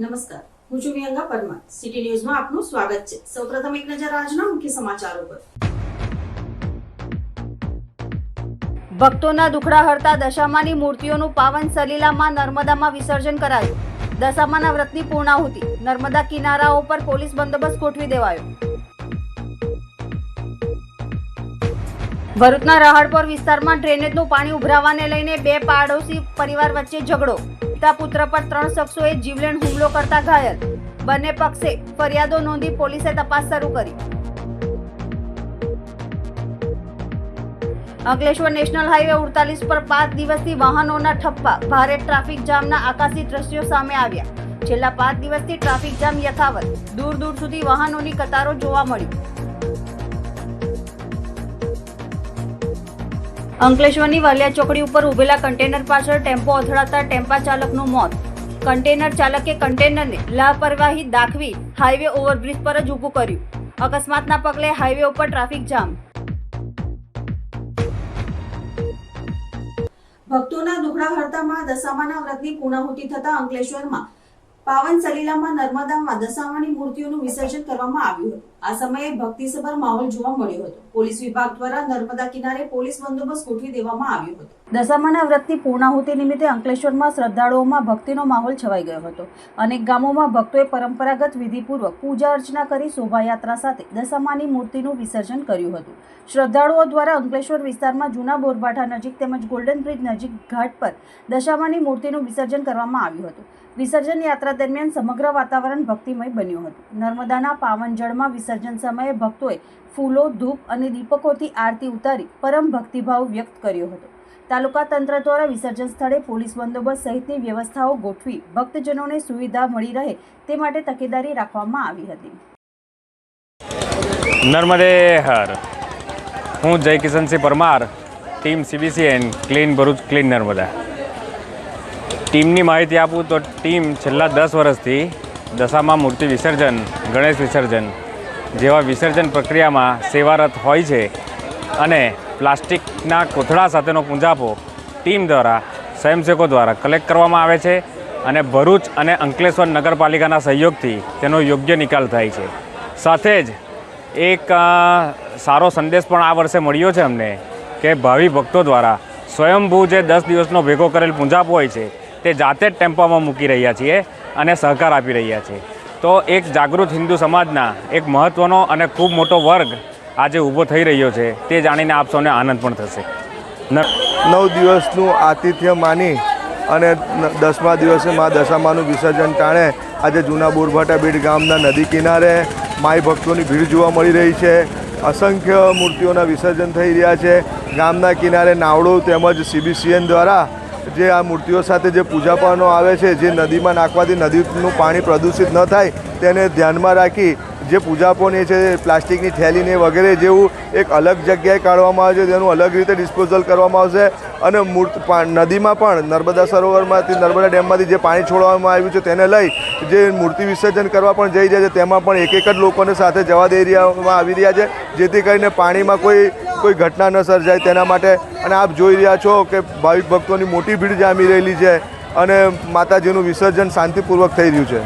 નમસ્કાર, હું છું વિહંગા પરમાર. સિટી ન્યૂઝમાં આપનું સ્વાગત છે. સૌપ્રથમ એક નજર આજના મુખ્ય સમાચારો પર. ભક્તોના દુખડા હરતા દશામાની મૂર્તિઓનું પાવન સલીલામાં નર્મદામાં વિસર્જન કરાયું. દશામાના વ્રતની પૂર્ણાહુતિ. નર્મદા કિનારાઓ પર પોલીસ બંદોબસ્ત ગોઠવી દેવાયો. ભરૂચના રહાડપોર વિસ્તારમાં ડ્રેનેજનું પાણી ઉભરાવાને લઈને બે પાડોશી પરિવાર વચ્ચે ઝઘડો. પિતા પુત્ર પર 3 શખ્સોએ જીવલેણ હુમલો કરતા ઘાયલ. બંને પક્ષે ફરિયાદો નોંધી પોલીસે તપાસ શરૂ કરી. અંકલેશ્વર નેશનલ હાઈવે 48 પર 5 દિવસથી વાહનોના ઠપ્પા. ભારે ટ્રાફિક જામના આકાશી દ્રશ્યો સામે આવ્યા. છેલ્લા 5 દિવસથી ટ્રાફિક જામ યથાવત. દૂર દૂર સુધી વાહનોની કતારો જોવા મળી. અંકલેશ્વરની વાલિયા ચોકડી ઉપર ઉભેલા કન્ટેનર પાછળ ટેમ્પો અથડાતા ટેમ્પા ચાલકનું મોત. કન્ટેનર ચાલકે કન્ટેનરને લાપરવાહી દાખવી હાઈવે ઓવરબ્રિજ પર જ ઊભું કર્યું. અકસ્માતના પગલે હાઈવે ઉપર ટ્રાફિક જામ. ભક્તોના દુખડા હરતામાં દશામાના વ્રતની પૂર્ણાહુતિ થતા અંકલેશ્વરમાં પાવન સલીલામાં નર્મદામાં દશામાની મૂર્તિઓનું વિસર્જન કરવામાં આવ્યું હતું. આ સમયે ભક્તિસભર માહોલ જોવા મળ્યો હતો. પોલીસ વિભાગ દ્વારા નર્મદા કિનારે પોલીસ બંદોબસ્ત ગોઠવી દેવામાં આવ્યો હતો. દશામાના વ્રતની પૂર્ણાહુતિ નિમિત્તે અંકલેશ્વરમાં શ્રદ્ધાળુઓમાં ભક્તિનો માહોલ છવાઈ ગયો હતો. અનેક ગામોમાં ભક્તોએ પરંપરાગત વિધિપૂર્વક પૂજા અર્ચના કરી શોભાયાત્રા સાથે દશામાની મૂર્તિનું વિસર્જન કર્યું હતું. શ્રદ્ધાળુઓ દ્વારા અંકલેશ્વર વિસ્તારમાં જૂના બોરભાઠા નજીક તેમજ ગોલ્ડન બ્રિજ નજીક ઘાટ પર દશામાની મૂર્તિનું વિસર્જન કરવામાં આવ્યું હતું. વિસર્જન યાત્રા દરમિયાન સમગ્ર વાતાવરણ ભક્તિમય બન્યું હતું. નર્મદાના પાવન જળમાં વિસર્જન સમયે ભક્તોએ ફૂલો, ધૂપ અને દીપકોથી આરતી ઉતારી પરમ ભક્તિભાવ વ્યક્ત કર્યો હતો. તાલુકા તંત્ર દ્વારા વિસર્જન સ્થળે પોલીસ બંદોબસ્ત સહિતની વ્યવસ્થાઓ ગોઠવી ભક્તજનોને સુવિધા મળી રહે તે માટે તકેદારી રાખવામાં આવી હતી. નર્મદે હર. હું જય Kishansinh Parmar, team CBCN clean Bharuch clean Narmada. ટીમની માહિતી આપું તો ટીમ છેલ્લા 10 વર્ષથી દશામા મૂર્તિ વિસર્જન, ગણેશ વિસર્જન જેવા વિસર્જન પ્રક્રિયામાં સેવારત હોય છે અને પ્લાસ્ટિકના કોથળા સાથેનો પૂંજાપો ટીમ દ્વારા સ્વયંસેવકો દ્વારા કલેક્ટ કરવામાં આવે છે અને ભરૂચ અને અંકલેશ્વર નગરપાલિકાના સહયોગથી તેનો યોગ્ય નિકાલ થાય છે. સાથે જ એક સારો સંદેશ પણ આ વર્ષે મળ્યો છે અમને કે ભાવિ ભક્તો દ્વારા સ્વયંભૂ જે 10 દિવસનો ભેગો કરેલ પૂંજાપો હોય છે તે જાતે જ ટેમ્પામાં મૂકી રહ્યા છીએ અને સહકાર આપી રહ્યા છે. તો એક જાગૃત હિન્દુ સમાજના એક મહત્ત્વનો અને ખૂબ મોટો વર્ગ આજે ઊભો થઈ રહ્યો છે તે જાણીને આપ સૌને આનંદ પણ થશે. 9 દિવસનું આતિથ્ય માની અને 10મા દિવસે મા દશામાનું વિસર્જન ટાણે આજે જૂના બોરભાઠા બીડ ગામના નદી કિનારે માઈ ભક્તોની ભીડ જોવા મળી રહી છે. અસંખ્ય મૂર્તિઓના વિસર્જન થઈ રહ્યા છે. ગામના કિનારે નાવડો તેમજ CBCN દ્વારા જે આ મૂર્તિઓ સાથે જે પૂજાપાનો આવે છે, જે નદીમાં નાખવાથી નદીનું પાણી પ્રદૂષિત ન થાય તેને ધ્યાનમાં રાખી જે પૂજાપોની છે પ્લાસ્ટિકની થેલીને વગેરે જેવું એક અલગ જગ્યાએ કાઢવામાં આવે છે, તેનું અલગ રીતે ડિસ્પોઝલ કરવામાં આવશે. અને નદીમાં પણ નર્મદા સરોવરમાંથી નર્મદા ડેમમાંથી જે પાણી છોડવામાં આવ્યું છે તેને લઈ જે મૂર્તિ વિસર્જન કરવા પણ જઈ જાય છે તેમાં પણ એક જ લોકોને સાથે જવા દઈ રહ્યામાં આવી રહ્યા છે, જેથી કરીને પાણીમાં કોઈ ઘટના ન સર્જાય તેના માટે. અને આપ જોઈ રહ્યા છો કે ભાવિક ભક્તોની મોટી ભીડ જામી રહેલી છે અને માતાજીનું વિસર્જન શાંતિપૂર્વક થઈ રહ્યું છે.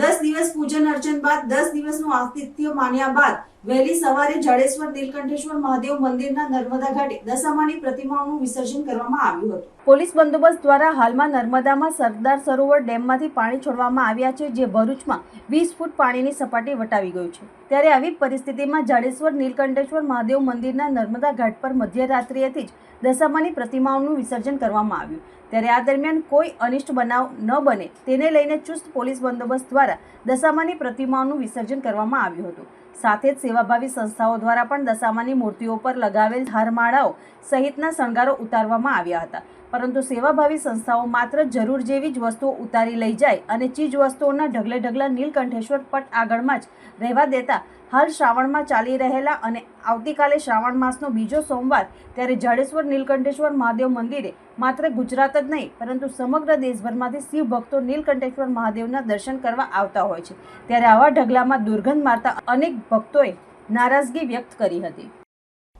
10 દિવસ પૂજન અર્ચન બાદ 10 દિવસનું આતિથ્ય માન્યા બાદ વહેલી સવારે જડેશ્વર નીલકંઠેશ્વર મહાદેવ મંદિરના નર્મદા ઘાટે દશામાની પ્રતિમાઓનું વિસર્જન કરવામાં આવ્યું હતું. પોલીસ બંદોબસ્ત દ્વારા હાલમાં નર્મદામાં સરદાર સરોવર ડેમમાંથી પાણી છોડવામાં આવ્યા છે, જે ભરૂચમાં 20 ફૂટ પાણીની સપાટી વટાવી ગયું છે. ત્યારે આવી પરિસ્થિતિમાં જાડેશ્વર નીલકંઠેશ્વર મહાદેવ મંદિરના નર્મદા ઘાટ પર મધ્યરાત્રિએથી જ દશામાની પ્રતિમાઓનું વિસર્જન કરવામાં આવ્યું. ત્યારે આ દરમિયાન કોઈ અનિષ્ટ બનાવ ન બને તેને લઈને ચુસ્ત પોલીસ બંદોબસ્ત દ્વારા દશામાની પ્રતિમાઓનું વિસર્જન કરવામાં આવ્યું હતું. સાથે જ સેવાભાવી સંસ્થાઓ દ્વારા પણ દશામાની મૂર્તિઓ પર લગાવેલ હારમાળાઓ સહિતના શણગારો ઉતારવામાં આવ્યા હતા. પરંતુ સેવાભાવી સંસ્થાઓ માત્ર જરૂર જેવી જ વસ્તુઓ ઉતારી લઈ જાય અને ચીજ વસ્તુઓના ઢગલે ઢગલા નીલકંઠેશ્વર પટ આગળમાં જ રહેવા દેતા હાલ શ્રાવણમાં ચાલી રહેલા અને આવતીકાલે શ્રાવણ માસનો બીજો સોમવાર ત્યારે જાડેશ્વર નીલકંઠેશ્વર મહાદેવ મંદિરે માત્ર ગુજરાત જ નહીં પરંતુ સમગ્ર દેશભરમાંથી શિવ ભક્તો નીલકંઠેશ્વર મહાદેવના દર્શન કરવા આવતા હોય છે. ત્યારે આવા ઢગલામાં દુર્ગંધ મારતા અનેક ભક્તોએ નારાજગી વ્યક્ત કરી હતી.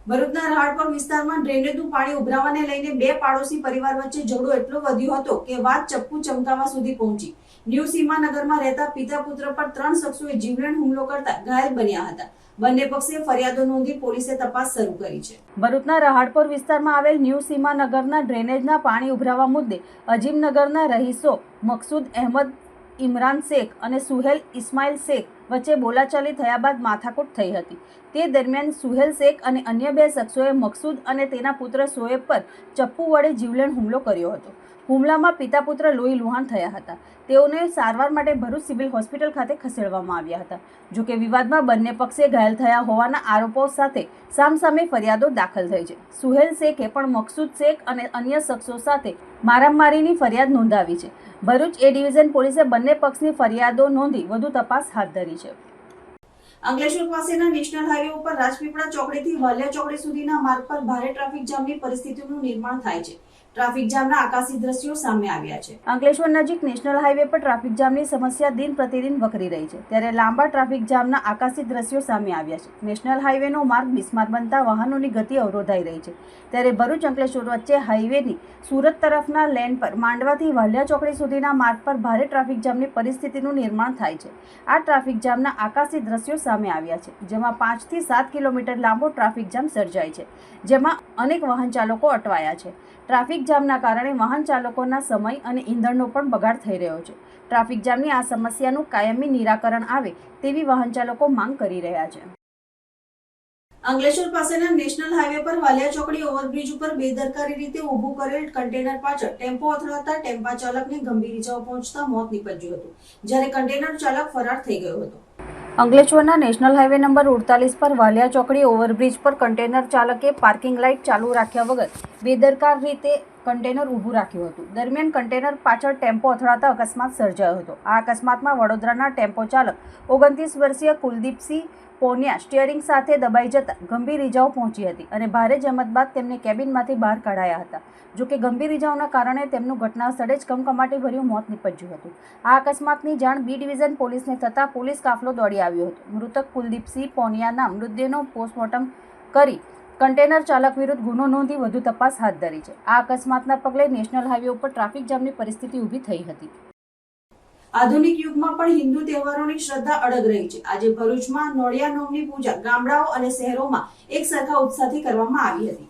ભરૂચના રહાડપોર વિસ્તારમાં ડ્રેનેજનું પાણી ઉભરાવાને લઈને બે પાડોશી પરિવાર વચ્ચે ઝઘડો એટલો વધ્યો હતો કે વાત ચપ્પુ ચમકાવવા સુધી પહોંચી. ન્યૂ સીમાનગરમાં રહેતા પિતા પુત્ર પર 3 શખ્સોએ જીવલેણ હુમલો કરતા ઘાયલ બન્યા હતા. બંને પક્ષે ફરિયાદો નોંધી પોલીસે તપાસ શરૂ કરી છે. ભરૂચના રહાડપોર વિસ્તારમાં આવેલ ન્યૂ સીમાનગરના ડ્રેનેજના પાણી ઉભરાવા મુદ્દે અજીમનગરના રહીશો મકસૂદ અહેમદ ઇમરાન શેખ અને સુહેલ ઇસ્માઇલ શેખ વચ્ચે બોલાચાલી થયા બાદ માથાકૂટ થઈ હતી. તે દરમિયાન સુહેલ શેખ અને અન્ય 2 શખ્સોએ મકસૂદ અને તેના પુત્ર શોએબ પર ચપ્પુ વડે જીવલેણ હુમલો કર્યો હતો. હુમલામાં પિતા પુત્ર લોહી લુહાણ થયા હતા. તેઓને સારવાર માટે ભરૂચ સિવિલ હોસ્પિટલ ખાતે ખસેડવામાં આવ્યા હતા. જોકે વિવાદમાં બંને પક્ષે ઘાયલ થયા હોવાના આરોપો સાથે સામસામે ફરિયાદો દાખલ થઈ છે. સુહેલ શેખે પણ મકસૂદ શેખ અને અન્ય શખ્સો સાથે મારામારીની ફરિયાદ નોંધાવી છે. ભરૂચ એ ડિવિઝન પોલીસે બંને પક્ષની ફરિયાદો નોંધી વધુ તપાસ હાથ ધરી છે. અંકલેશ્વર પાસેના નેશનલ હાઈવે ઉપર રાજપીપળા ચોકડીથી વાલિયા ચોકડી સુધીના માર્ગ પર ભારે ટ્રાફિક જામની પરિસ્થિતિનું નિર્માણ થાય છે. ટ્રાફિક જામના આકાશી દ્રશ્યો સામે આવ્યા છે. અંકલેશ્વર નજીક નેશનલ હાઈવે પર ટ્રાફિક જામની સમસ્યા દિન પ્રતિદિન વકરી રહી છે. ત્યારે લાંબા ટ્રાફિક જામના આકાશી દ્રશ્યો સામે આવ્યા છે. નેશનલ હાઈવેનો માર્ગ બિસ્માર બનતા વાહનોની ગતિ અવરોધાઈ રહી છે. ત્યારે ભરૂચ અંકલેશ્વર વચ્ચે હાઈવેની સુરત તરફના લેન પર માંડવાથી વાલિયા ચોકડી સુધીના માર્ગ પર ભારે ટ્રાફિક જામની પરિસ્થિતિનું નિર્માણ થાય છે. આ ટ્રાફિક જામના આકાશી દ્રશ્યો સામે આવ્યા છે, જેમાં 5 થી 7 કિલોમીટર લાંબો ટ્રાફિક જામ સર્જાય છે, જેમાં અનેક વાહન ચાલકો અટવાયા છે. ટ્રાફિક જામના કારણે વાહન ચાલકોના સમય અને ઈંધણનો પણ બગાડ થઈ રહ્યો છે. ટ્રાફિક જામની આ સમસ્યાનું કાયમી નિરાકરણ આવે તેવી વાહન ચાલકો માંગ કરી રહ્યા છે. અંકલેશ્વર પાસેના નેશનલ હાઈવે પર વાલિયા ચોકડી ઓવરબ્રિજ ઉપર બેદરકારી રીતે ઊભું કરેલ કન્ટેનર પાછળ ટેમ્પો અથડાતા ટેમ્પા ચાલકને ગંભીર ઇજાઓ પહોંચતા મોત નીપજ્યું હતું, જ્યારે કન્ટેનર ચાલક ફરાર થઈ ગયો હતો. અંકલેશ્વરના નેશનલ હાઈવે નંબર 48 પર વાલિયા ચોકડી ઓવરબ્રિજ પર કન્ટેનર ચાલકે પાર્કિંગ લાઇટ ચાલુ રાખ્યા વગર બેદરકાર રીતે કન્ટેનર ઊભું રાખ્યું હતું. દરમિયાન કન્ટેનર પાછળ ટેમ્પો અથડાતા અકસ્માત સર્જાયો હતો. આ અકસ્માતમાં વડોદરાના ટેમ્પો ચાલક 29 વર્ષીય કુલદીપસિંહ પોનિયા સ્ટીયરિંગ સાથે દબાઈ જતા ગંભીર ઇજાઓ પહોંચી હતી અને ભારે જહેમત બાદ તેમને કેબિનમાંથી બહાર કાઢાયા હતા. જોકે ગંભીર ઇજાઓના કારણે તેમનું ઘટના સ્થળે જ કમકમાટીભર્યું મોત નીપજ્યું હતું. આ અકસ્માતની જાણ બી ડિવિઝન પોલીસને થતાં પોલીસ કાફલો દોડી આવ્યો હતો. મૃતક કુલદીપસિંહ પોનિયાના મૃતદેહનો પોસ્ટમોર્ટમ કરી કન્ટેનર ચાલક વિરુદ્ધ ગુનો નોંધી વધુ તપાસ હાથ ધરી છે. આ અકસ્માતના પગલે નેશનલ હાઈવે ઉપર ટ્રાફિક જામની પરિસ્થિતિ ઊભી થઈ હતી. આધુનિક યુગમાં પણ હિન્દુ તહેવારોની શ્રદ્ધા અડગ રહી છે. આજે ભરૂચમાં નોળિયા નોમની પૂજા ગામડાઓ અને શહેરોમાં એક સરખા ઉત્સાહથી કરવામાં આવી હતી.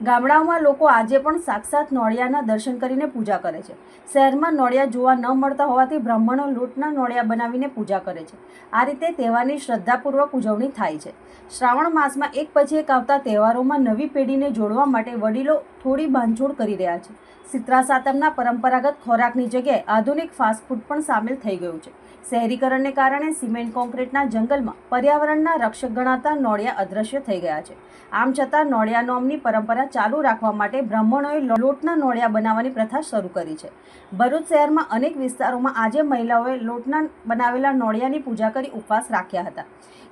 ગામડાઓમાં લોકો આજે પણ સાક્ષાત નોળિયાના દર્શન કરીને પૂજા કરે છે. શહેરમાં નોળિયા જોવા ન મળતા હોવાથી બ્રાહ્મણો લોટના નોળિયા બનાવીને પૂજા કરે છે. આ રીતે તહેવારની શ્રદ્ધાપૂર્વક ઉજવણી થાય છે. શ્રાવણ માસમાં એક પછી એક આવતા તહેવારોમાં નવી પેઢીને જોડવા માટે વડીલો થોડી બાંધછોડ કરી રહ્યા છે. શીતળા સાતમના પરંપરાગત ખોરાકની જગ્યાએ આધુનિક ફાસ્ટ ફૂડ પણ સામેલ થઈ ગયું છે. શહેરીકરણને કારણે સિમેન્ટ કોન્ક્રીટના જંગલમાં પર્યાવરણના રક્ષક ગણાતા નોળિયા અદૃશ્ય થઈ ગયા છે. આમ છતાં નોળિયા નોમની પરંપરા ચાલુ રાખવા માટે બ્રાહ્મણોએ લોટના નોળિયા બનાવવાની પ્રથા શરૂ કરી છે. ભરૂચ શહેરમાં અનેક વિસ્તારોમાં આજે મહિલાઓએ લોટના બનાવેલા નોળિયાની પૂજા કરી ઉપવાસ રાખ્યા હતા.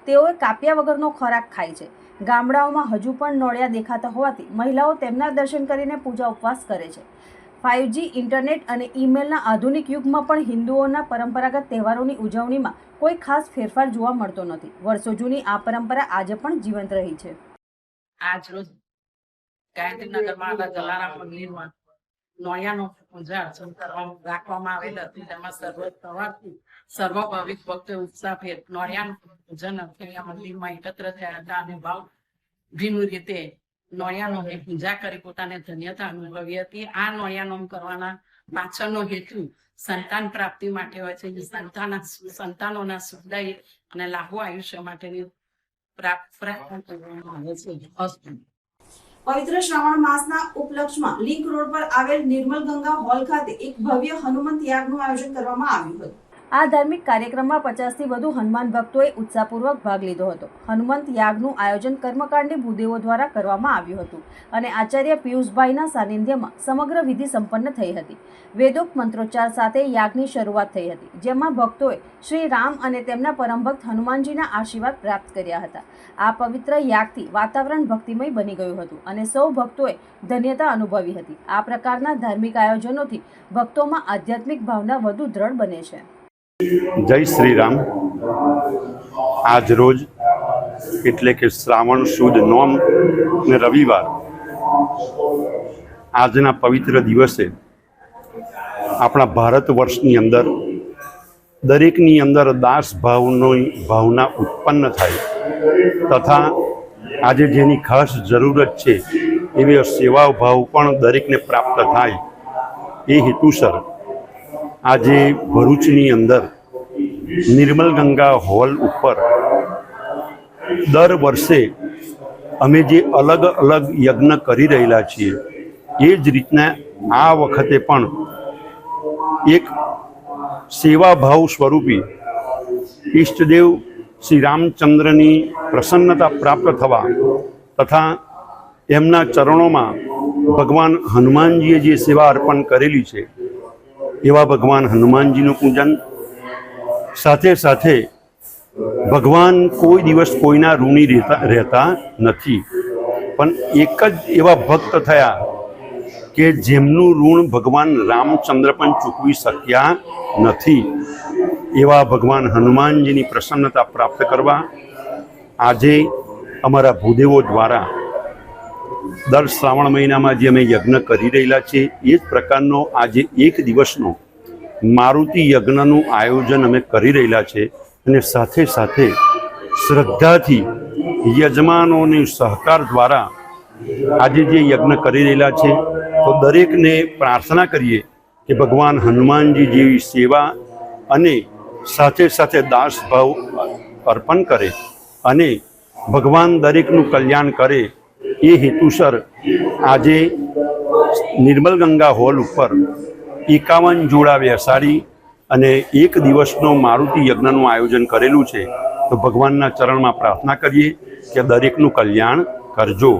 તેઓએ કાપ્યા વગરનો ખોરાક ખાય છે. ગામડાઓમાં હજુ પણ નોળિયા દેખાતા હોવાથી મહિલાઓ તેમના દર્શન કરીને પૂજા ઉપવાસ કરે છે. 5G ઇન્ટરનેટ અને ઈમેલના આધુનિક યુગમાં પણ હિન્દુઓના પરંપરાગત તહેવારોની ઉજવણીમાં કોઈ ખાસ ફેરફાર જોવા મળતો નથી. વર્ષો જૂની આ પરંપરા આજે પણ જીવંત રહી છે. આજ રોજ ગાયત્રીનગરમાં આવેલા જલારામ મંદિરમાં નોળિયાનો પૂજા અર્ચન રાખવામાં આવેલ હતી. તેમાં સવારથી સર્વ ભાવિક ભક્તો ઉત્સાહભેર નોળિયાનું પૂજન અર્થે મંદિરમાં એકત્ર થયા હતા અને ભાવ ભીનું રીતે નોળિયાનોમની પૂજા કરી પોતાને ધન્યતા અનુભવી હતી. આ નોળિયાનોમ કરવાના પાછળનો હેતુ સંતાન પ્રાપ્તિ માટે હોય છે. સંતાનોના સુખદાયી અને લાંબુ આયુષ્ય માટેની પ્રાર્થના કરવામાં આવે છે. પવિત્ર શ્રાવણ માસના ઉપલક્ષમાં લિંક રોડ પર આવેલ નિર્મલ ગંગા હોલ ખાતે એક ભવ્ય હનુમંત યાગનું આયોજન કરવામાં આવ્યું હતું. આ ધાર્મિક કાર્યક્રમમાં 50થી વધુ હનુમાન ભક્તોએ ઉત્સાહપૂર્વક ભાગ લીધો હતો. હનુમંત યાગનું આયોજન કર્મકાંડી ભૂદેવો દ્વારા કરવામાં આવ્યું હતું અને આચાર્ય પિયુષભાઈના સાનિધ્યમાં સમગ્ર વિધિ સંપન્ન થઈ હતી. વેદોક્ત મંત્રોચ્ચાર સાથે યાગની શરૂઆત થઈ હતી, જેમાં ભક્તોએ શ્રી રામ અને તેમના પરમ ભક્ત હનુમાનજીના આશીર્વાદ પ્રાપ્ત કર્યા હતા. આ પવિત્ર યાગથી વાતાવરણ ભક્તિમય બની ગયું હતું અને સૌ ભક્તોએ ધન્યતા અનુભવી હતી. આ પ્રકારના ધાર્મિક આયોજનોથી ભક્તોમાં આધ્યાત્મિક ભાવના વધુ દ્રઢ બને છે. જય શ્રી રામ. આજ રોજ એટલે કે શ્રાવણ સુદ નોમ ને રવિવાર, આજના પવિત્ર દિવસે આપણા ભારત વર્ષની અંદર દરેકની અંદર દાસ ભાવના ઉત્પન્ન થાય તથા આજે જેની ખાસ જરૂરત છે એવી સેવા ભાવ પણ દરેકને પ્રાપ્ત થાય એ હેતુસર આજે ભરૂચની અંદર નિર્મલ ગંગા હોલ ઉપર દર વર્ષે અમે જે અલગ અલગ યજ્ઞ કરી રહેલા છીએ એ જ રીતના આ વખતે પણ એક સેવાભાવ સ્વરૂપી ઈષ્ટદેવ શ્રી રામચંદ્રની પ્રસન્નતા પ્રાપ્ત થવા તથા એમના ચરણોમાં ભગવાન હનુમાનજીએ જે સેવા અર્પણ કરેલી છે એવા ભગવાન હનુમાનજીનું પૂજન, સાથે સાથે ભગવાન કોઈ દિવસ કોઈના ઋણી રહેતા નથી, પણ એક જ એવા ભક્ત થયા કે જેમનું ઋણ ભગવાન રામચંદ્ર પણ ચૂકવી શક્યા નથી. એવા ભગવાન હનુમાનજીની પ્રસન્નતા પ્રાપ્ત કરવા આજે અમારા ભૂદેવો દ્વારા દર શ્રાવણ મહિનામાં જે અમે યજ્ઞ કરી રહેલા છીએ એ જ પ્રકારનો આજે એક દિવસનો મારુતિ યજ્ઞનું આયોજન અમે કરી રહેલા છે. અને સાથે સાથે શ્રદ્ધાથી યજમાનોની સહકાર દ્વારા આજે જે યજ્ઞ કરી રહેલા છે તો દરેકને પ્રાર્થના કરીએ કે ભગવાન હનુમાનજી જેવી સેવા અને સાથે સાથે દાસ ભાવ અર્પણ કરે અને ભગવાન દરેકનું કલ્યાણ કરે એ હેતુસર આજે નિર્મલ ગંગા હોલ ઉપર 51 જોડા બેસાડી અને એક દિવસનો મારુતિ યજ્ઞનું આયોજન કરેલું છે. તો ભગવાનના ચરણમાં પ્રાર્થના કરીએ કે દરેકનું કલ્યાણ કરજો.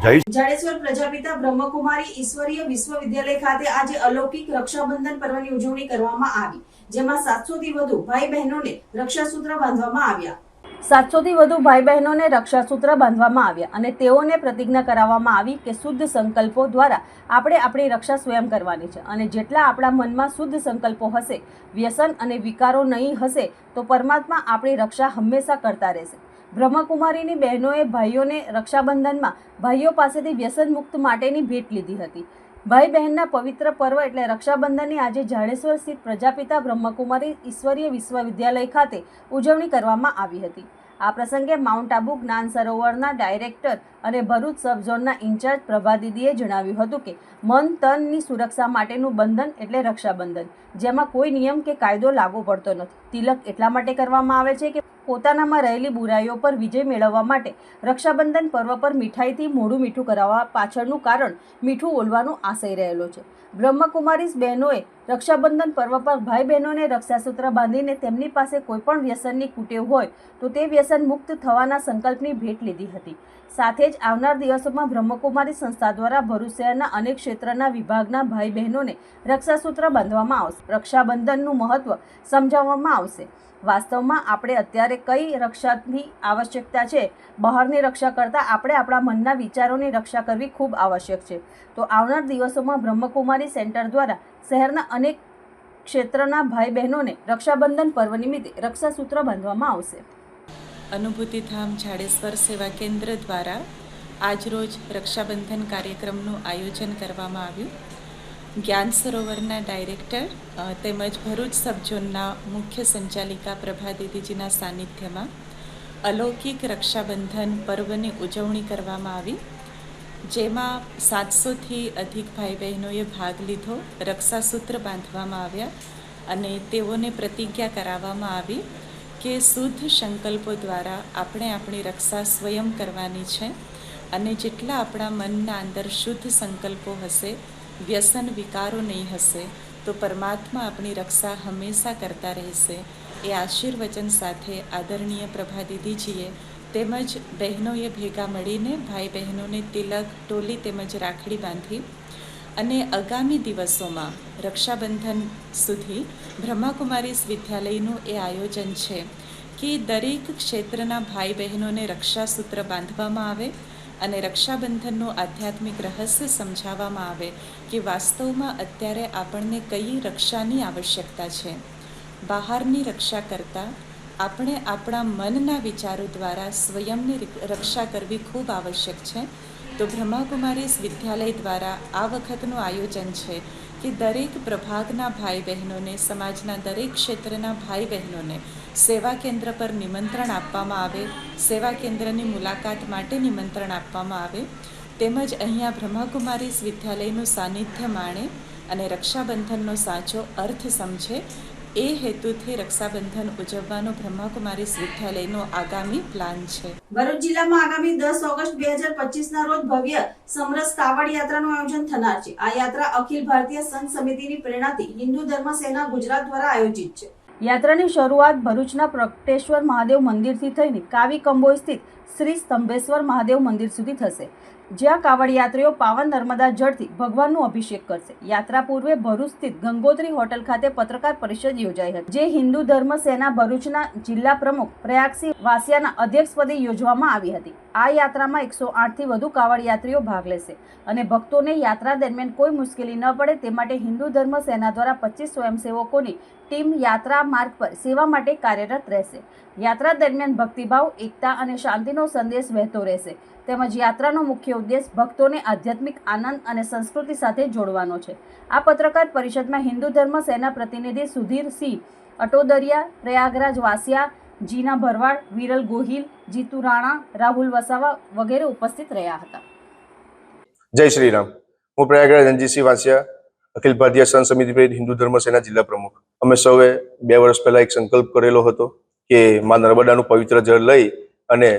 જય જાડેશ્વર પ્રજાપિતા બ્રહ્મકુમારી ઈશ્વરીય વિશ્વવિદ્યાલય ખાતે આજે અલૌકિક રક્ષાબંધન પર્વની ઉજવણી કરવામાં આવી, જેમાં 700 થી વધુ ભાઈ બહેનોને રક્ષાસૂત્ર બાંધવામાં આવ્યા. 700 થી વધુ ભાઈ બહેનોને રક્ષાસૂત્ર બાંધવામાં આવ્યા અને તેઓને પ્રતિજ્ઞા કરાવવામાં આવી કે શુદ્ધ સંકલ્પો દ્વારા આપણે આપણી રક્ષા સ્વયં કરવાની છે અને જેટલા આપણા મનમાં શુદ્ધ સંકલ્પો હશે, વ્યસન અને વિકારો નહીં હશે તો પરમાત્મા આપણી રક્ષા હંમેશા કરતા રહેશે. બ્રહ્મકુમારીની બહેનોએ ભાઈઓને રક્ષાબંધનમાં ભાઈઓ પાસેથી વ્યસન મુક્ત માટેની ભેટ લીધી હતી. ભાઈ બહેનના પવિત્ર પર્વ એટલે રક્ષાબંધનની આજે જાડેશ્વર સ્થિત પ્રજાપિતા બ્રહ્મકુમારી ઈશ્વરીય વિશ્વવિદ્યાલય ખાતે ઉજવણી કરવામાં આવી હતી. આ પ્રસંગે માઉન્ટ આબુ જ્ઞાન સરોવરના ડાયરેક્ટર અને ભરૂચ સબ ઝોનના ઇન્ચાર્જ પ્રભા દીદીએ જણાવ્યું હતું કે મન તનની સુરક્ષા માટેનું બંધન એટલે રક્ષાબંધન, જેમાં કોઈ નિયમ કે કાયદો લાગુ પડતો નથી. તિલક એટલા માટે કરવામાં આવે છે કે પોતાનામાં રહેલી બુરાઈઓ પર વિજય મેળવવા માટે રક્ષાબંધન પર્વ પર મીઠાઈથી મોઢું મીઠું કરાવવા પાછળનું કારણ મીઠું ઓલવાનો આશય રહેલો છે. બ્રહ્મકુમારીસ બહેનોએ રક્ષાબંધન પર્વ પર ભાઈ બહેનોને રક્ષાસૂત્ર બાંધીને તેમની પાસે કોઈપણ વ્યસનની કુટેવ હોય તો તે વ્યસન મુક્ત થવાના સંકલ્પની ભેટ લીધી હતી. સાથે જ આવનાર દિવસોમાં બ્રહ્મકુમારી સંસ્થા દ્વારા ભરૂચ શહેરના અનેક ક્ષેત્રના વિભાગના ભાઈ બહેનોને રક્ષાસૂત્ર બાંધવામાં આવશે. રક્ષાબંધનનું મહત્વ સમજાવવામાં આવશે. વાસ્તવમાં આપણે અત્યારે કઈ રક્ષાની આવશ્યકતા છે? બહારની રક્ષા કરતાં આપણે આપણા મનના વિચારોની રક્ષા કરવી ખૂબ આવશ્યક છે. તો આવનાર દિવસોમાં બ્રહ્મકુમારી સેન્ટર દ્વારા શહેરના અનેક ક્ષેત્રના ભાઈ બહેનોને રક્ષાબંધન પર્વ નિમિત્તે રક્ષાસૂત્ર બાંધવામાં આવશે. અનુભૂતિધામ જાડેશ્વર સેવા કેન્દ્ર દ્વારા આજરોજ રક્ષાબંધન કાર્યક્રમનું આયોજન કરવામાં આવ્યું. જ્ઞાન સરોવરના ડાયરેક્ટર તેમજ ભરૂચ સબઝોનના મુખ્ય સંચાલિકા પ્રભા દીદીજીના સાનિધ્યમાં અલૌકિક રક્ષાબંધન પર્વની ઉજવણી કરવામાં આવી, જેમાં 700થી અધિક ભાઈ બહેનોએ ભાગ લીધો. રક્ષાસૂત્ર બાંધવામાં આવ્યા અને તેઓને પ્રતિજ્ઞા કરાવવામાં આવી કે શુદ્ધ સંકલ્પો દ્વારા આપણે આપણી રક્ષા સ્વયં કરવાની છે અને જેટલા આપણા મનના અંદર શુદ્ધ સંકલ્પો હશે, વ્યસન વિકારો નહીં હશે તો પરમાત્મા આપણી રક્ષા હંમેશા કરતા રહેશે. એ આશીર્વચન સાથે આદરણીય પ્રભા દીદીજીએ તેમજ બહેનોએ ભેગા મળીને ભાઈ બહેનોને તિલક, ટોલી તેમજ રાખડી બાંધી અને આગામી દિવસોમાં રક્ષાબંધન સુધી બ્રહ્માકુમારીસ વિદ્યાલયનું એ આયોજન છે કે દરેક ક્ષેત્રના ભાઈ બહેનોને રક્ષાસૂત્ર બાંધવામાં આવે અને રક્ષાબંધનનું આધ્યાત્મિક રહસ્ય સમજાવવામાં આવે કે વાસ્તવમાં અત્યારે આપણને કઈ રક્ષાની આવશ્યકતા છે. બહારની રક્ષા કરતાં આપણે આપણા મનના વિચારો દ્વારા સ્વયંની રક્ષા કરવી ખૂબ આવશ્યક છે. તો બ્રહ્માકુમારીસ વિદ્યાલય દ્વારા આ વખતનું આયોજન છે કે દરેક પ્રભાગના ભાઈ બહેનોને, સમાજના દરેક ક્ષેત્રના ભાઈ બહેનોને સેવા કેન્દ્ર પર નિમંત્રણ આપવામાં આવે, સેવા કેન્દ્રની મુલાકાત માટે નિમંત્રણ આપવામાં આવે, તેમજ અહીંયા બ્રહ્માકુમારીઝ વિદ્યાલયનું સાનિધ્ય માણે અને રક્ષાબંધનનો સાચો અર્થ સમજે, એ હેતુથી રક્ષાબંધન ઉજવવાનો બ્રહ્માકુમારીઝ વિદ્યાલયનો આગામી પ્લાન છે. ભરૂચ જિલ્લામાં આગામી 10 ઓગસ્ટ 2025ના રોજ ભવ્ય સમરસ કાવડ યાત્રાનું આયોજન થનાર છે. આ યાત્રા અખિલ ભારતીય સંત સમિતિની પ્રેરણાથી હિન્દુ ધર્મ સેના ગુજરાત દ્વારા આયોજિત છે. યાત્રાની શરૂઆત ભરૂચના પ્રગટેશ્વર મહાદેવ મંદિરથી થઈને કાવી કંબોઈ સ્થિત શ્રી સ્તંભેશ્વર મહાદેવ મંદિર સુધી થશે, જ્યાં કાવડ યાત્રીઓ પાવન નર્મદા જળથી ભગવાનનું અભિષેક કરશે. યાત્રા પૂર્વે ભરૂચ સ્થિત ગંગોત્રી હોટલ ખાતે પત્રકાર પરિષદ યોજાઈ હતી, જે હિન્દુ ધર્મ સેના ભરૂચના જિલ્લા પ્રમુખ પ્રયાગસિંહ વાસિયાના અધ્યક્ષપદે યોજવામાં આવી હતી. આ યાત્રામાં 108 થી વધુ કાવડ યાત્રીઓ ભાગ લેશે અને ભક્તોને યાત્રા દરમિયાન કોઈ મુશ્કેલી ન પડે તે માટે હિન્દુ ધર્મ સેના દ્વારા 25 સ્વયંસેવકોની ટીમ યાત્રા માર્ગ પર સેવા માટે કાર્યરત રહેશે. યાત્રા દરમિયાન ભક્તિભાવ, એકતા અને શાંતિનો સંદેશ વહેતો રહેશે. તેમજ યાત્રાનો મુખ્ય ઉદ્દેશ ભક્તોને આધ્યાત્મિક આનંદ અને સંસ્કૃતિ સાથે જોડવાનો છે. આ પત્રકાર પરિષદમાં હિન્દુ ધર્મ સેના પ્રતિનિધિ સુધીર સિંહ અટોદરિયા, પ્રયાગરાજ વાસિયા, જીના ભરવાડ, વિરલ ગોહિલ, જીતુ રાણા, રાહુલ વસાવા વગેરે ઉપસ્થિત રહ્યા હતા. જય શ્રી રામ. હું પ્રયાગરાજ રણજીતસિંહ વાસિયા, અખિલ ભારતીય સંત સમિતિ પ્રેરિત હિન્દુ ધર્મ સેના જિલ્લા પ્રમુખ. અમે સૌએ 2 વર્ષ પહેલા એક સંકલ્પ કરેલો હતો કે માં નર્મદાનું પવિત્ર જળ લઈ અને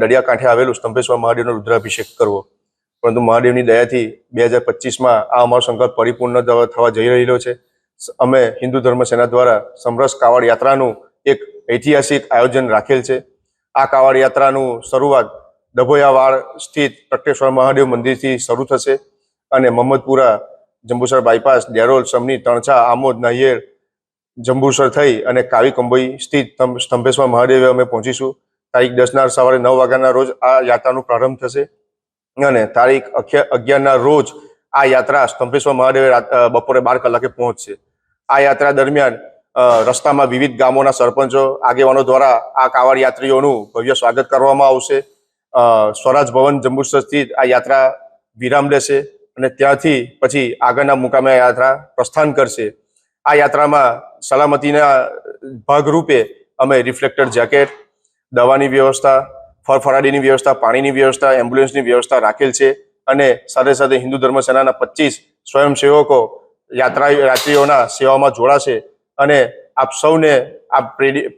દરિયા કાંઠે આવેલું સ્તંભેશ્વર મહાદેવનો રુદ્રાભિષેક કરવો. પરંતુ મહાદેવની દયાથી 2025માં આ અમારો સંકલ્પ પરિપૂર્ણ થવા જઈ રહેલો છે. અમે હિન્દુ ધર્મ સેના દ્વારા સમરસ કાવડ યાત્રાનું એક ઐતિહાસિક આયોજન રાખેલ છે. આ કાવડ યાત્રાનું શરૂઆત ડભોયાવાડ સ્થિત પ્રગટેશ્વર મહાદેવ મંદિરથી શરૂ થશે અને મહમ્મદપુરા, જંબુસર બાયપાસ, ડેરોલ, સમની, તણછા, આમોદ, નાહિયેર, જંબુસર થઈ અને કાવી કંબોઈ સ્થિત સ્તંભેશ્વર મહાદેવે અમે પહોંચીશું. તારીખ 10ના સવારે 9 વાગ્યાના રોજ આ યાત્રાનો પ્રારંભ થશે અને તારીખ 11ના રોજ આ યાત્રા સ્તંભેશ્વર મહાદેવે બપોરે 12 કલાકે પહોંચશે. આ યાત્રા દરમિયાન રસ્તામાં વિવિધ ગામોના સરપંચો, આગેવાનો દ્વારા આ કાવડ યાત્રીઓનું ભવ્ય સ્વાગત કરવામાં આવશે. સ્વરાજ ભવન જંબુસર સ્થિત આ યાત્રા વિરામ લેશે અને ત્યાંથી પછી આગળના મુકામે યાત્રા પ્રસ્થાન કરશે. આ યાત્રામાં સલામતીના ભાગરૂપે અમે રિફ્લેક્ટર જેકેટ, દવાની વ્યવસ્થા, ફરફરાડીની વ્યવસ્થા, પાણીની વ્યવસ્થા, એમ્બ્યુલન્સની વ્યવસ્થા રાખેલ છે અને સાથે સાથે હિન્દુ ધર્મ સેનાના 25 સ્વયંસેવકો યાત્રીઓના સેવામાં જોડાશે. અને આપ સૌને આ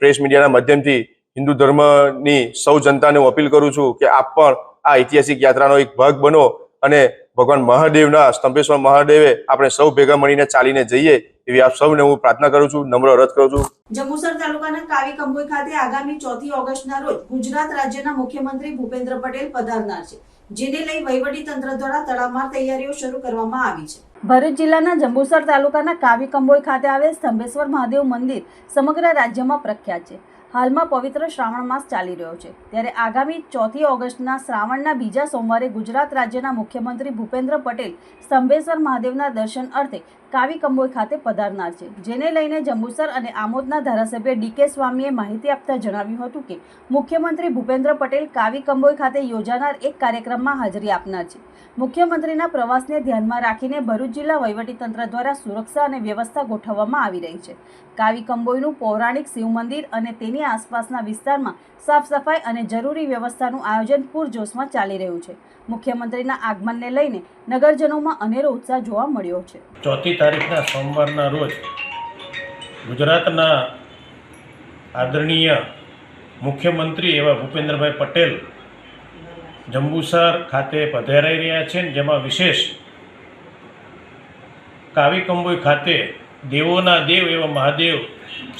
પ્રેસ મીડિયાના માધ્યમથી હિન્દુ ધર્મની સૌ જનતાને હું અપીલ કરું છું કે આપ પણ આ ઐતિહાસિક યાત્રાનો એક ભાગ બનો અને ભગવાન મહાદેવના સ્તંભેશ્વર મહાદેવે આપણે સૌ ભેગા મળીને ચાલીને જઈએ એવી આપ સૌને હું પ્રાર્થના કરું છું, નમ્ર અરજ કરું છું. જંબુસર તાલુકાના કાવી કંબોઈ ખાતે આગામી 4 ઓગસ્ટના રોજ ગુજરાત રાજ્યના મુખ્યમંત્રી ભૂપેન્દ્ર પટેલ પધારનાર છે, જેને લઈ વહીવટી તંત્ર દ્વારા તડામાર તૈયારીઓ શરૂ કરવામાં આવી છે. ભરૂચ જિલ્લાના જંબુસર તાલુકાના કાવી કંબોઈ ખાતે આવેલ સ્તંભેશ્વર મહાદેવ મંદિર સમગ્ર રાજ્યમાં પ્રખ્યાત છે. હાલમાં પવિત્ર શ્રાવણ માસ ચાલી રહ્યો છે, ત્યારે આગામી 4 ઓગસ્ટના શ્રાવણના બીજા સોમવારે ગુજરાત રાજ્યના મુખ્યમંત્રી ભૂપેન્દ્ર પટેલ સ્તંભેશ્વર મહાદેવના દર્શન અર્થે કાવી કંબોઈ ખાતે પધારનાર છે, જેને લઈને જંબુસર અને આમોદના ધારાસભ્ય ડીકે સ્વામીએ માહિતી આપતા જણાવ્યું હતું કે મુખ્યમંત્રી ભૂપેન્દ્ર પટેલ કાવી કંબોઈ ખાતે યોજાનાર એક કાર્યક્રમમાં હાજરી આપનાર છે. મુખ્યમંત્રીના પ્રવાસને ધ્યાનમાં રાખીને ભરૂચ જિલ્લા વહીવટીતંત્ર દ્વારા સુરક્ષા અને વ્યવસ્થા ગોઠવવામાં આવી રહી છે. કાવી કંબોઈનું પૌરાણિક શિવ મંદિર અને તેની આસપાસના વિસ્તારમાં સાફ સફાઈ અને જરૂરી વ્યવસ્થાનું આયોજન પૂરજોશમાં ચાલી રહ્યું છે. મુખ્યમંત્રીના આગમનને લઈને નગરજનોમાં અનેરો ઉત્સાહ જોવા મળ્યો છે. 4 તારીખના સોમવારના રોજ ગુજરાતના આદરણીય મુખ્યમંત્રી એવા ભૂપેન્દ્રભાઈ પટેલ જંબુસર ખાતે પધારી રહ્યા છે, જેમાં વિશેષ કાવી કંબોઈ ખાતે દેવોના દેવ એવા મહાદેવ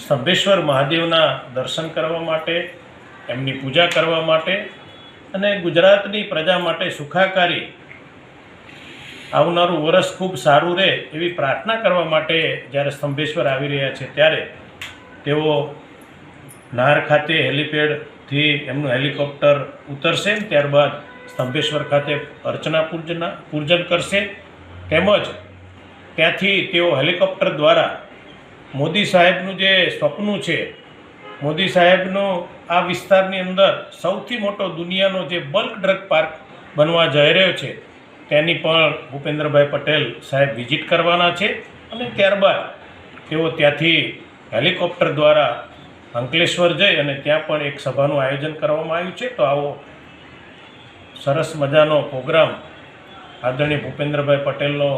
સ્તંભેશ્વર મહાદેવના દર્શન કરવા માટે, એમની પૂજા કરવા માટે અને ગુજરાતની પ્રજા માટે સુખાકારી આવનારું વર્ષ ખૂબ સારું રહે એવી પ્રાર્થના કરવા માટે જ્યારે સ્તંભેશ્વર આવી રહ્યા છે, ત્યારે તેઓ નાર ખાતે હેલિપેડથી એમનું હેલિકોપ્ટર ઉતરશે, ત્યારબાદ સ્તંભેશ્વર ખાતે અર્ચના પૂજન કરશે. તેમજ ત્યાંથી તેઓ હેલિકોપ્ટર દ્વારા મોદી સાહેબનું જે સ્વપ્ન છે, મોદી સાહેબનું આ વિસ્તારની અંદર સૌથી મોટો દુનિયાનો જે બલ્ક ડ્રગ પાર્ક બનવા જઈ રહ્યો છે, તેની પણ ભૂપેન્દ્રભાઈ પટેલ સાહેબ વિઝિટ કરવાના છે અને ત્યારબાદ તેઓ ત્યાંથી હેલિકોપ્ટર દ્વારા અંકલેશ્વર જઈ અને ત્યાં પણ એક સભાનું આયોજન કરવામાં આવ્યું છે. તો આવો સરસ મજાનો પ્રોગ્રામ આદરણીય ભૂપેન્દ્રભાઈ પટેલનો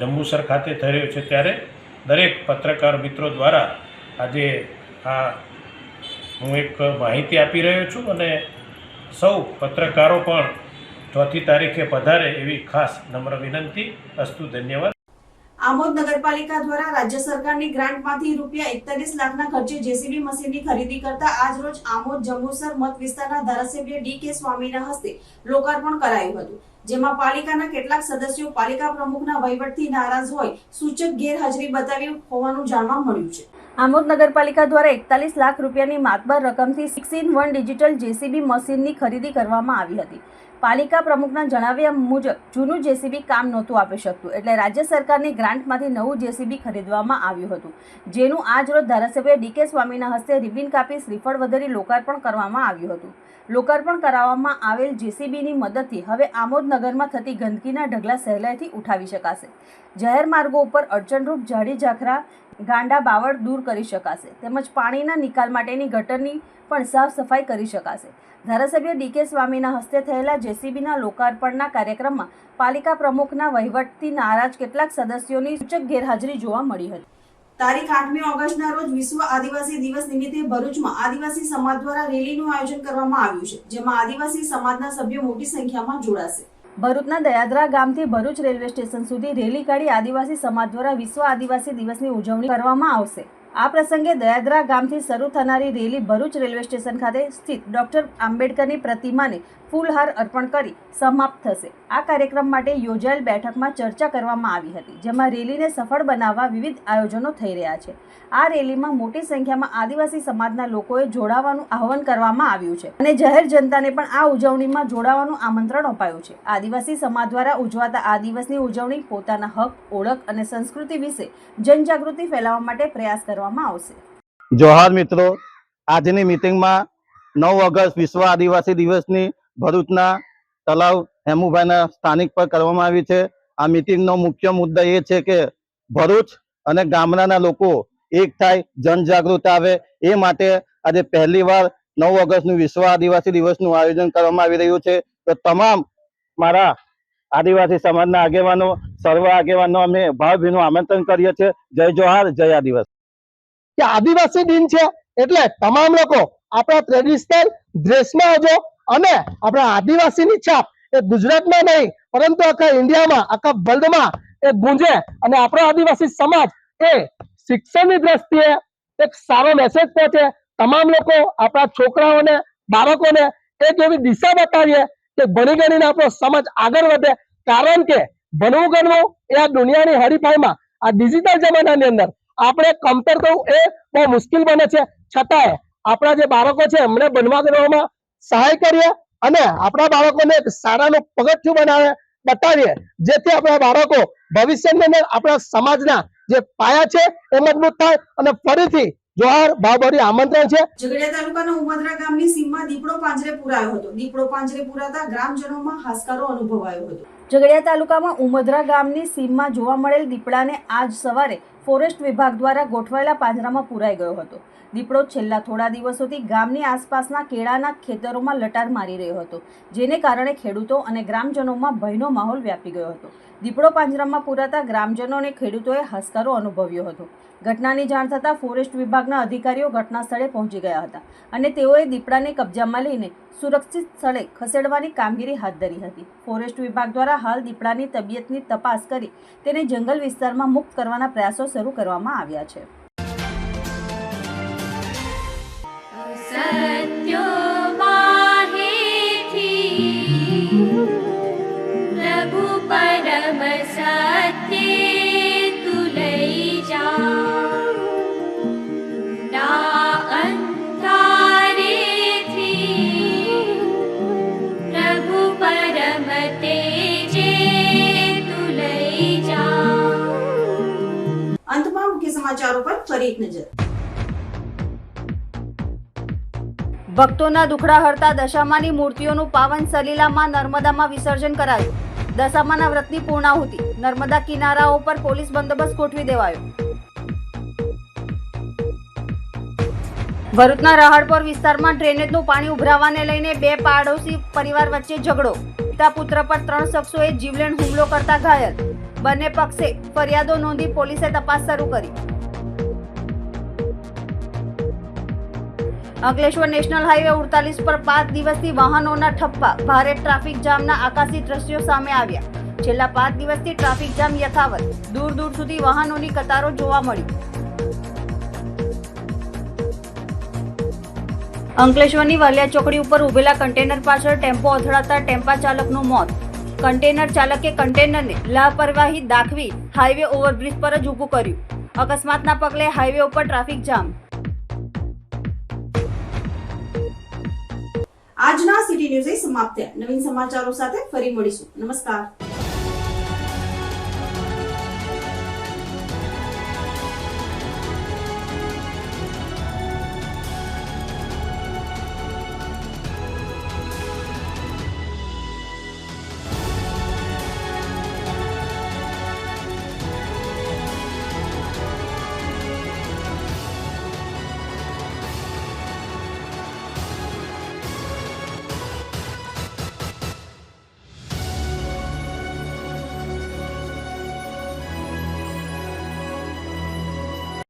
જંબુસર ખાતે થઈ રહ્યો છે, ત્યારે દરેક પત્રકાર મિત્રો દ્વારા આજે આ હું એક માહિતી આપી રહ્યો છું અને સૌ પત્રકારો પણ 4મી તારીખે પધારે એવી ખાસ નમ્ર વિનંતી. અસ્તુ, ધન્યવાદ. આમોદ નગરપાલિકા દ્વારા રાજ્ય સરકારની ગ્રાન્ટમાંથી રૂપિયા 41 લાખના ખર્ચે જેસીબી મશીનની ખરીદી કરતા આજરોજ આમોદ જંબુસર મત વિસ્તારના ધારાસભ્ય ડી.કે. સ્વામીના હસ્તે લોકાર્પણ કરાયું હતું, જેમાં પાલિકાના કેટલાક સદસ્યો પાલિકા પ્રમુખના વહીવટથી નારાજ હોય સૂચક ગેરહાજરી બતાવી હોવાનું જાણવા મળ્યું છે. આમોદ નગરપાલિકા દ્વારા 41 લાખ રૂપિયાની માતબર રકમથી 6-in-1 ડિજિટલ જેસીબી મશીનની ખરીદી કરવામાં આવી હતી. પાલિકા પ્રમુખના જણાવ્યા મુજબ જૂનું જેસીબી કામ નહોતું આપી શકતું, એટલે રાજ્ય સરકારની ગ્રાન્ટમાંથી નવું જેસીબી ખરીદવામાં આવ્યું હતું, જેનું આજરોજ ધારાસભ્ય ડી.કે. સ્વામીના હસ્તે રિબિન કાપી શ્રીફળ વધેરી લોકાર્પણ કરવામાં આવ્યું હતું. લોકાર્પણ કરાવવામાં આવેલ જેસીબીની મદદથી હવે આમોદ નગરમાં થતી ગંદકીના ઢગલા સહેલાઈથી ઉઠાવી શકાશે. જાહેર માર્ગો ઉપર અડચણરૂપ ઝાડી ઝાખરા, ગાંડા બાવળ દૂર કરી શકાશે, તેમજ પાણીના નિકાલ માટેની ગટરની પણ સાફ સફાઈ કરી શકાશે. ધારાસભ્ય ડી.કે. સ્વામીના હસ્તે થયેલા જેસીબીના લોકાર્પણના કાર્યક્રમમાં પાલિકા પ્રમુખના વહીવટથી નારાજ કેટલાક સદસ્યોની સૂચક ગેરહાજરી જોવા મળી હતી. તારીખ 8મી ઓગસ્ટના રોજ વિશ્વ આદિવાસી દિવસ નિમિત્તે ભરૂચમાં આદિવાસી સમાજ દ્વારા રેલીનું આયોજન કરવામાં આવ્યું છે, જેમાં આદિવાસી સમાજના સભ્યો મોટી સંખ્યામાં જોડાશે. ભરૂચના દયાદરા ગામથી ભરૂચ રેલવે સ્ટેશન સુધી રેલી કાઢી આદિવાસી સમાજ દ્વારા વિશ્વ આદિવાસી દિવસની ઉજવણી કરવામાં આવશે. આ પ્રસંગે દયાદરા ગામથી શરૂ થનારી રેલી ભરૂચ રેલવે સ્ટેશન ખાતે સ્થિત ડોક્ટર આંબેડકરની પ્રતિમાને ફૂલહાર અર્પણ કરી સમાપ્ત થશે. આ કાર્યક્રમ માટે યોજાયેલ બેઠકમાં ચર્ચા કરવામાં આવી હતી, જેમાં રેલીને સફળ બનાવવા વિવિધ આયોજનો થઈ રહ્યા છે. આ રેલીમાં મોટી સંખ્યામાં આદિવાસી સમાજના લોકોએ જોડાવાનું આહવાન કરવામાં આવ્યું છે અને જાહેર જનતાને પણ આ ઉજવણીમાં જોડાવાનું આમંત્રણ અપાયું છે. આદિવાસી સમાજ દ્વારા ઉજવાતા આ દિવસની ઉજવણી પોતાના હક, ઓળખ અને સંસ્કૃતિ વિશે જનજાગૃતિ ફેલાવવા માટે પ્રયાસ કરવામાં આવશે. જોહાર મિત્રો, આજની મીટિંગમાં 9 ઓગસ્ટ વિશ્વ આદિવાસી દિવસની ભરૂચના તલાવ હેમુભાઈના સ્થાનિક પર કરવામાં આવી છે. આ મીટિંગનો મુખ્ય મુદ્દા એ છે કે ભરૂચ અને ગામડાના લોકો એક થાય, જનજાગૃત આવે, એ માટે આજે પહેલીવાર 9 ઓગસ્ટનું વિશ્વ આદિવાસી દિવસનું આયોજન કરવામાં આવી રહ્યું છે. તો તમામ મારા આદિવાસી સમાજના આગેવાનો, સર્વ આગેવાનો અમે ભાવભીનું આમંત્રણ કરીએ છીએ. જય જોહાર, જય આદિવાસી. કે આદિવાસી દિન છે એટલે તમામ લોકો આપણા ટ્રેડિશનલ ડ્રેસમાં આવજો અને આપણા આદિવાસીની છાપ એ ગુજરાતમાં નહીં પરંતુ આખા ઇન્ડિયામાં, આખા વર્લ્ડમાં એ ગુંજે અને આપણો આદિવાસી સમાજ એ શિક્ષણની દ્રષ્ટિએ એક સારો મેસેજ પહોંચે. તમામ લોકો આપણા છોકરાઓને, બાળકોને એક એવી દિશા બતાવીએ કે ભણી ગણીને આપણો સમાજ આગળ વધે. કારણ કે ભણવું ગણવું એ આ દુનિયાની હરીફાઈમાં, આ ડિજિટલ જમાનાની અંદર આપણે કમ્પેર કરવું એ બહુ મુશ્કેલ બને છે. છતાંય આપણા જે બાળકો છે એમને બનવા ગણવામાં સહાય કરીએ અને આપણા બાળકોને એક શાળાનું પગથિયું બતાવીએ, જેથી આપણા બાળકો ભવિષ્યની અંદર આપણા સમાજના જે પાયા છે એ મજબૂત થાય. અને ફરીથી જોહાર, ભાવભર્યું આમંત્રણ છે. ઝઘડિયા તાલુકાના ઉમદરા ગામની સીમમાં દીપડો પાંજરે પુરાયો હતો. દીપડો પાંજરે પુરાતા ગ્રામજનોમાં હાશકારો અનુભવાયો હતો. ઝઘડિયા તાલુકામાં ઉમદરા ગામની સીમમાં જોવા મળેલ દીપડાને આજ સવારે ફોરેસ્ટ વિભાગ દ્વારા ગોઠવાયેલા પાંજરામાં પુરાઈ ગયો હતો. દીપડો છેલ્લા થોડા દિવસોથી ગામની આસપાસના કેળાના ખેતરોમાં લટાર મારી રહ્યો હતો, જેને કારણે ખેડૂતો અને ગ્રામજનોમાં ભયનો માહોલ વ્યાપી ગયો હતો. દીપડો પાંજરામાં પુરાતા ગ્રામજનો અને ખેડૂતોએ હાશકારો અનુભવ્યો હતો. ઘટનાની જાણ થતાં ફોરેસ્ટ વિભાગના અધિકારીઓ ઘટના સ્થળે પહોંચી ગયા હતા અને તેઓએ દીપડાને કબજામાં લઈને સુરક્ષિત સ્થળે ખસેડવાની કામગીરી હાથ ધરી હતી. ફોરેસ્ટ વિભાગ દ્વારા હાલ દીપડાની તબિયતની તપાસ કરી તેને જંગલ વિસ્તારમાં મુક્ત કરવાના પ્રયાસો શરૂ કરવામાં આવ્યા છે. અંતમાં મુખ્ય સમાચારો પર ફરી એક નજર. ભક્તોના દુખડા હરતા દશામાની મૂર્તિઓનું પાવન સલીલામાં નર્મદામાં વિસર્જન કરાયું. દશામાના વ્રતની પૂર્ણાહુતિ. નર્મદા કિનારાઓ પર પોલીસ બંદોબસ્ત ગોઠવી દેવાયો. ભરૂચના રહાડપોર વિસ્તારમાં ડ્રેનેજનું પાણી ઉભરાવાને લઈને બે પાડોશી પરિવાર વચ્ચે ઝઘડો. પિતા પુત્ર પર 3 શખ્સોએ જીવલેણ હુમલો કરતા ઘાયલ. બંને પક્ષે ફરિયાદો નોંધી પોલીસે તપાસ શરૂ કરી. અંકલેશ્વર નેશનલ હાઈવે 48 પર 5 દિવસથી વાહનોના ઠપ્પા. ભારે ટ્રાફિક જામના આકાશી દ્રશ્યો સામે આવ્યા. છેલ્લા 5 દિવસથી ટ્રાફિક જામ યથાવત. દૂર દૂર સુધી વાહનોની કતારો જોવા મળી. અંકલેશ્વરની વાલિયા ચોકડી ઉપર ઉભેલા કન્ટેનર પાછળ ટેમ્પો અથડાતા ટેમ્પા ચાલકનું મોત. કન્ટેનર ચાલકે કન્ટેનરને લાપરવાહી દાખવી હાઈવે ઓવરબ્રિજ પર જ ઊભું કર્યું. અકસ્માતના પગલે હાઈવે ઉપર ટ્રાફિક જામ. આજના સિટી ન્યૂઝ સમાપ્ત થયા. નવીન સમાચારો સાથે ફરી મળીશું. નમસ્કાર.